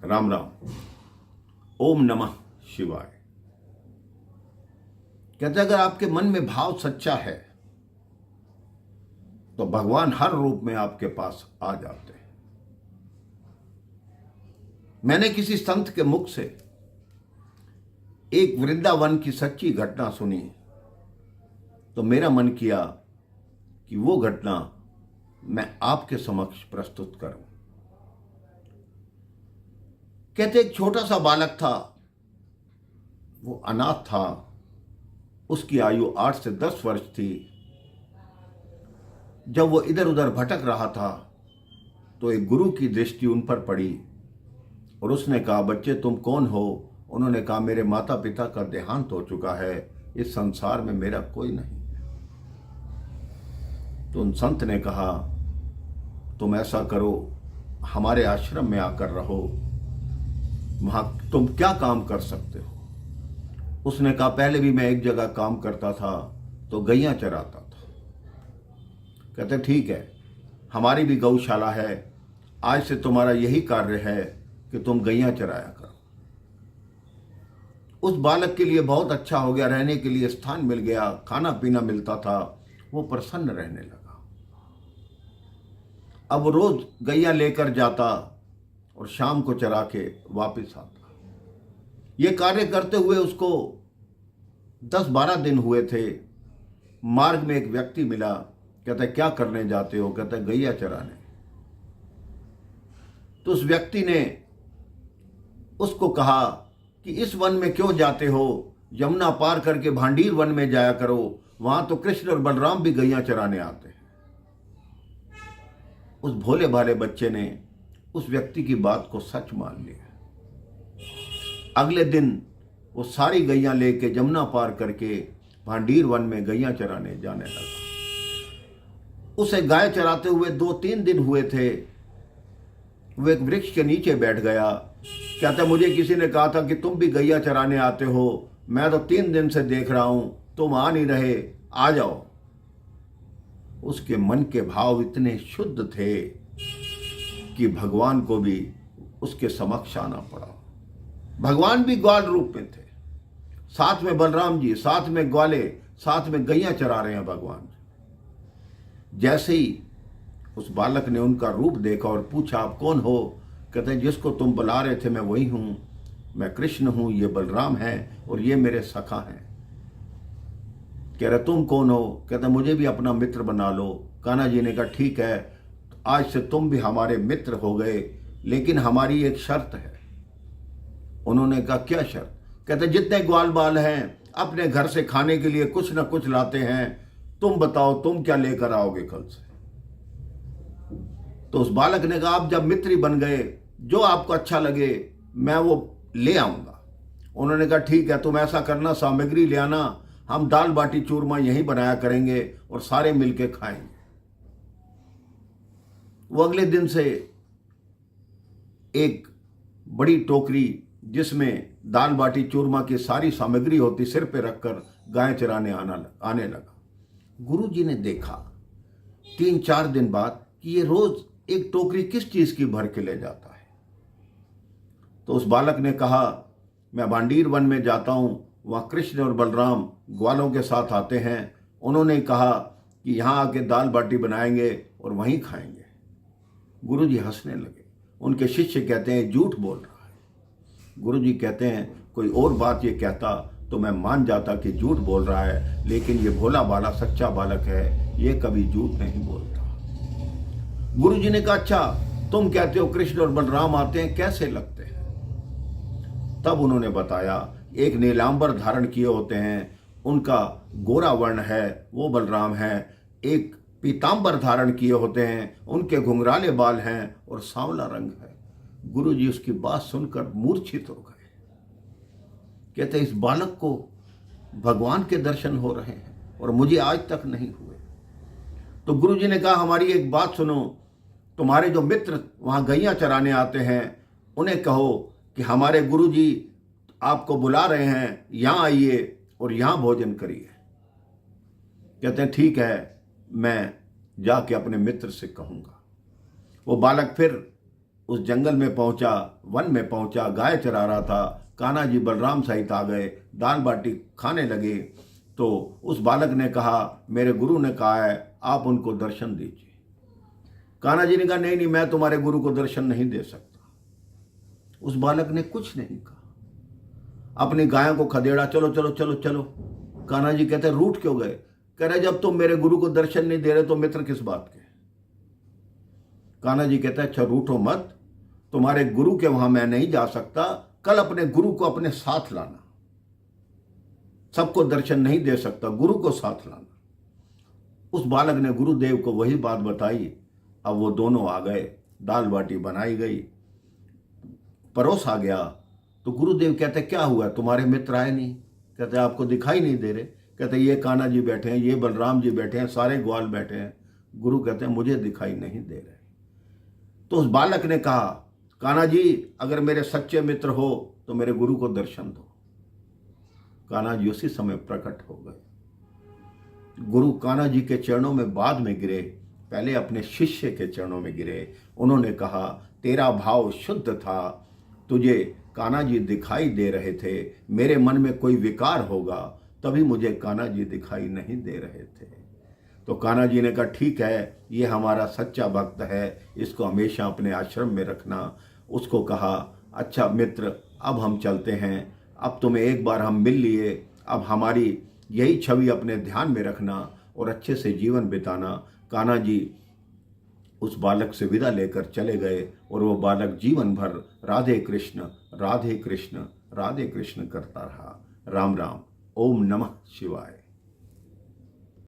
राम राम। ओम नमः शिवाय। कहते अगर आपके मन में भाव सच्चा है तो भगवान हर रूप में आपके पास आ जाते हैं। मैंने किसी संत के मुख से एक वृंदावन की सच्ची घटना सुनी तो मेरा मन किया कि वो घटना मैं आपके समक्ष प्रस्तुत करूं। कहते एक छोटा सा बालक था, वो अनाथ था, उसकी आयु 8 से 10 वर्ष थी। जब वो इधर उधर भटक रहा था तो एक गुरु की दृष्टि उन पर पड़ी और उसने कहा, बच्चे तुम कौन हो? उन्होंने कहा, मेरे माता पिता का देहांत हो चुका है, इस संसार में मेरा कोई नहीं। तो उन संत ने कहा, तुम ऐसा करो, हमारे आश्रम में आकर रहो, वहां तुम क्या काम कर सकते हो? उसने कहा, पहले भी मैं एक जगह काम करता था तो गैया चराता था। कहते ठीक है, हमारी भी गौशाला है, आज से तुम्हारा यही कार्य है कि तुम गैया चराया करो। उस बालक के लिए बहुत अच्छा हो गया, रहने के लिए स्थान मिल गया, खाना पीना मिलता था, वो प्रसन्न रहने लगा। अब रोज गैया लेकर जाता और शाम को चरा के वापस आता। ये कार्य करते हुए उसको 10-12 दिन हुए थे। मार्ग में एक व्यक्ति मिला, कहता क्या करने जाते हो? कहता गैया चराने। तो उस व्यक्ति ने उसको कहा कि इस वन में क्यों जाते हो? यमुना पार करके भांडीर वन में जाया करो, वहां तो कृष्ण और बलराम भी गैया चराने आते हैं। उस भोले भाले बच्चे ने उस व्यक्ति की बात को सच मान लिया। अगले दिन वो सारी गैया लेके यमुना पार करके भांडीर वन में गैया चराने जाने लगा। उसे गाय चराते हुए 2-3 दिन हुए थे। वो एक वृक्ष के नीचे बैठ गया। कहता मुझे किसी ने कहा था कि तुम भी गैया चराने आते हो, मैं तो 3 दिन से देख रहा हूं, तुम आ नहीं रहे, आ जाओ। उसके मन के भाव इतने शुद्ध थे कि भगवान को भी उसके समक्ष आना पड़ा। भगवान भी ग्वाल रूप में थे, साथ में बलराम जी, साथ में ग्वाले, साथ में गैया चरा रहे हैं भगवान। जैसे ही उस बालक ने उनका रूप देखा और पूछा, आप कौन हो? कहते हैं जिसको तुम बुला रहे थे मैं वही हूं, मैं कृष्ण हूं, ये बलराम है और ये मेरे सखा हैं। कह रहे तुम कौन हो? कहते मुझे भी अपना मित्र बना लो। कान्हा जी ने कहा ठीक है, आज से तुम भी हमारे मित्र हो गए, लेकिन हमारी एक शर्त है। उन्होंने कहा क्या शर्त? कहते जितने ग्वाल बाल हैं अपने घर से खाने के लिए कुछ ना कुछ लाते हैं, तुम बताओ तुम क्या लेकर आओगे कल से? तो उस बालक ने कहा, आप जब मित्र बन गए, जो आपको अच्छा लगे मैं वो ले आऊंगा। उन्होंने कहा ठीक है, तुम ऐसा करना, सामग्री ले आना, हम दाल बाटी चूरमा यहीं बनाया करेंगे और सारे मिलके खाएंगे। वो अगले दिन से एक बड़ी टोकरी जिसमें दाल बाटी चूरमा की सारी सामग्री होती सिर पे रखकर गाय चराने आने लगा। गुरुजी ने देखा 3-4 दिन बाद कि ये रोज एक टोकरी किस चीज की भर के ले जाता है। तो उस बालक ने कहा, मैं भांडीर वन में जाता हूं, वहां कृष्ण और बलराम ग्वालों के साथ आते हैं। उन्होंने कहा कि यहां आके दाल बाटी बनाएंगे और वहीं खाएंगे। गुरुजी हंसने लगे। उनके शिष्य कहते हैं झूठ बोल रहा है। गुरुजी कहते हैं कोई और बात ये कहता तो मैं मान जाता कि झूठ बोल रहा है, लेकिन ये भोला भाला सच्चा बालक है, ये कभी झूठ नहीं बोलता। गुरुजी ने कहा अच्छा, तुम कहते हो कृष्ण और बलराम आते हैं, कैसे लगते हैं? तब उन्होंने बताया, एक नीलांबर धारण किए होते हैं, उनका गोरा वर्ण है, वो बलराम है। एक पीतांबर धारण किए होते हैं, उनके घुंघराले बाल हैं और सांवला रंग है। गुरुजी उसकी बात सुनकर मूर्छित हो गए। कहते इस बालक को भगवान के दर्शन हो रहे हैं और मुझे आज तक नहीं हुए। तो गुरुजी ने कहा, हमारी एक बात सुनो, तुम्हारे जो मित्र वहां गैया चराने आते हैं उन्हें कहो कि हमारे गुरुजी आपको बुला रहे हैं, यहां आइए और यहां भोजन करिए। कहते हैं ठीक है, मैं जाके अपने मित्र से कहूंगा। वो बालक फिर उस जंगल में पहुंचा, वन में पहुंचा, गाय चरा रहा था। कान्हा जी बलराम सहित आ गए, दाल बाटी खाने लगे। तो उस बालक ने कहा, मेरे गुरु ने कहा है आप उनको दर्शन दीजिए। कान्हा जी ने कहा, नहीं नहीं, मैं तुम्हारे गुरु को दर्शन नहीं दे सकता। उस बालक ने कुछ नहीं कहा, अपनी गायों को खदेड़ा, चलो चलो चलो चलो। कान्हा जी कहते, रूठ क्यों गए? कह रहे, जब तुम मेरे गुरु को दर्शन नहीं दे रहे तो मित्र किस बात के? कान्हा जी कहते, अच्छा रूठो मत, तुम्हारे गुरु के वहां मैं नहीं जा सकता, कल अपने गुरु को अपने साथ लाना। सबको दर्शन नहीं दे सकता, गुरु को साथ लाना। उस बालक ने गुरुदेव को वही बात बताई। अब वो दोनों आ गए, दाल बाटी बनाई गई, परोस आ गया। तो गुरुदेव कहते, क्या हुआ, तुम्हारे मित्र आए नहीं? कहते, आपको दिखाई नहीं दे रहे? कहते, ये कान्हा जी बैठे हैं, ये बलराम जी बैठे हैं, सारे ग्वाल बैठे हैं। गुरु कहते हैं, मुझे दिखाई नहीं दे रहे। तो उस बालक ने कहा, कान्हा जी अगर मेरे सच्चे मित्र हो तो मेरे गुरु को दर्शन दो। कान्हा जी उसी समय प्रकट हो गए। गुरु कान्हा जी के चरणों में बाद में गिरे, पहले अपने शिष्य के चरणों में गिरे। उन्होंने कहा, तेरा भाव शुद्ध था, तुझे कान्हा जी दिखाई दे रहे थे, मेरे मन में कोई विकार होगा तभी मुझे कान्हा जी दिखाई नहीं दे रहे थे। तो कान्हा जी ने कहा, ठीक है, ये हमारा सच्चा भक्त है, इसको हमेशा अपने आश्रम में रखना। उसको कहा, अच्छा मित्र, अब हम चलते हैं, अब तुम्हें एक बार हम मिल लिए, अब हमारी यही छवि अपने ध्यान में रखना और अच्छे से जीवन बिताना। कान्हा जी उस बालक से विदा लेकर चले गए और वो बालक जीवन भर राधे कृष्ण राधे कृष्ण राधे कृष्ण करता रहा। राम राम। ओम नमः शिवाय।